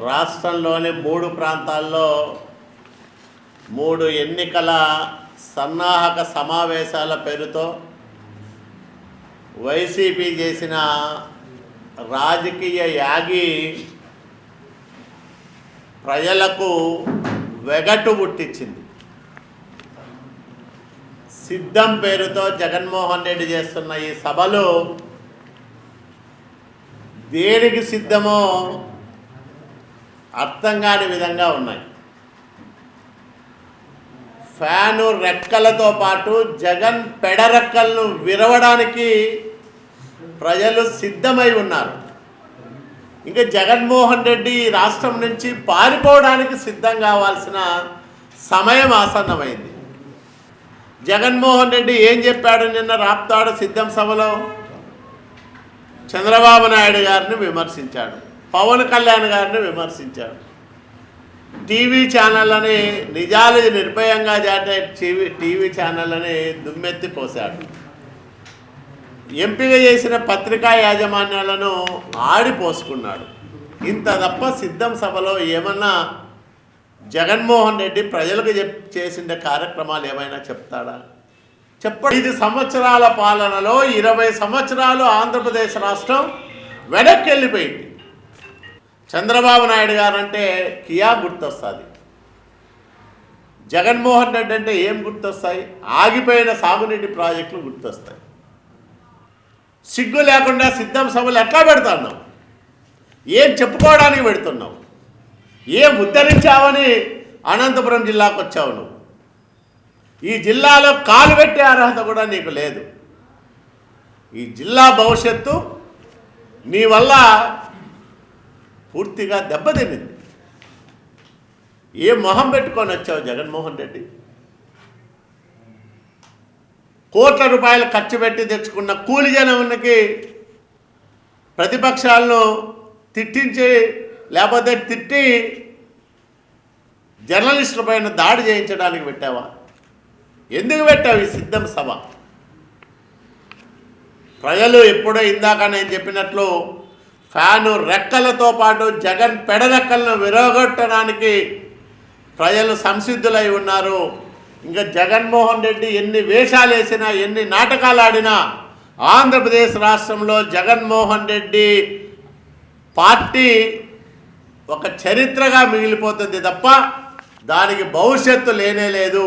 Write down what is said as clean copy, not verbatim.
రాష్ట్రంలోని 3 ప్రాంతాల్లో 3 ఎన్నికల సన్నాహక సమావేశాల పేరుతో వైసీపీ చేసిన రాజకీయ యాగి ప్రజలకు వెగటు పుట్టించింది. సిద్ధం పేరుతో జగన్మోహన్ రెడ్డి చేస్తున్న ఈ సభలు దేనికి సిద్ధమో అర్థం కాని విధంగా ఉన్నాయి. ఫ్యాను రెక్కలతో పాటు జగన్ పెడరెక్కలను విరవడానికి ప్రజలు సిద్ధమై ఉన్నారు. ఇంకా జగన్మోహన్ రెడ్డి రాష్ట్రం నుంచి పారిపోవడానికి సిద్ధం కావాల్సిన సమయం ఆసన్నమైంది. జగన్మోహన్ రెడ్డి ఏం చెప్పాడు నిన్న రాప్తాడు సిద్ధం సభలో? చంద్రబాబు నాయుడు గారిని విమర్శించాడు, పవన్ కళ్యాణ్ గారిని విమర్శించాడు, టీవీ ఛానళ్ళని నిజాలు నిర్భయంగా చాటే టీవీ ఛానళ్ళని దుమ్మెత్తి పోశాడు, ఎంపిక చేసిన పత్రికా యాజమాన్యాలను ఆడిపోసుకున్నాడు. ఇంత తప్ప సిద్ధం సభలో ఏమన్నా జగన్మోహన్ రెడ్డి ప్రజలకు చేసిన కార్యక్రమాలు ఏమైనా చెప్తాడా? చెప్పండి. 5 సంవత్సరాల పాలనలో 20 సంవత్సరాలు ఆంధ్రప్రదేశ్ రాష్ట్రం వెనక్కి వెళ్ళిపోయింది. చంద్రబాబు నాయుడు గారు అంటే కియా గుర్తొస్తుంది, జగన్మోహన్ రెడ్డి అంటే ఏం గుర్తొస్తాయి? ఆగిపోయిన సాగునీటి ప్రాజెక్టులు గుర్తొస్తాయి. సిగ్గు లేకుండా సిద్ధం సభలు ఎట్లా పెడుతున్నావు? ఏం చెప్పుకోవడానికి పెడుతున్నావు? ఏం ఉద్ధరించావని అనంతపురం జిల్లాకు వచ్చావు నువ్వు? ఈ జిల్లాలో కాలు పెట్టే అర్హత కూడా నీకు లేదు. ఈ జిల్లా భవిష్యత్తు నీ వల్ల పూర్తిగా దెబ్బతినింది. ఏ మొహం పెట్టుకొని వచ్చావు జగన్మోహన్ రెడ్డి? కోట్ల రూపాయలు ఖర్చు పెట్టి తెచ్చుకున్న కూలి జనానికి ప్రతిపక్షాలను తిట్టించి లేకపోతే తిట్టి జర్నలిస్టుల పైన దాడి చేయించడానికి పెట్టావా? ఎందుకు పెట్టావు ఈ సిద్ధం సభ? ప్రజలు ఎప్పుడో ఇందాక నేను చెప్పినట్లు ఫ్యాను రెక్కలతో పాటు జగన్ పెడరెక్కలను విరగొట్టడానికి ప్రజలు సంసిద్ధులై ఉన్నారు. ఇంకా జగన్మోహన్ రెడ్డి ఎన్ని వేషాలు వేసినా, ఎన్ని నాటకాలు ఆడినా ఆంధ్రప్రదేశ్ రాష్ట్రంలో జగన్మోహన్ రెడ్డి పార్టీ ఒక చరిత్రగా మిగిలిపోతుంది తప్ప దానికి భవిష్యత్తు లేనే లేదు.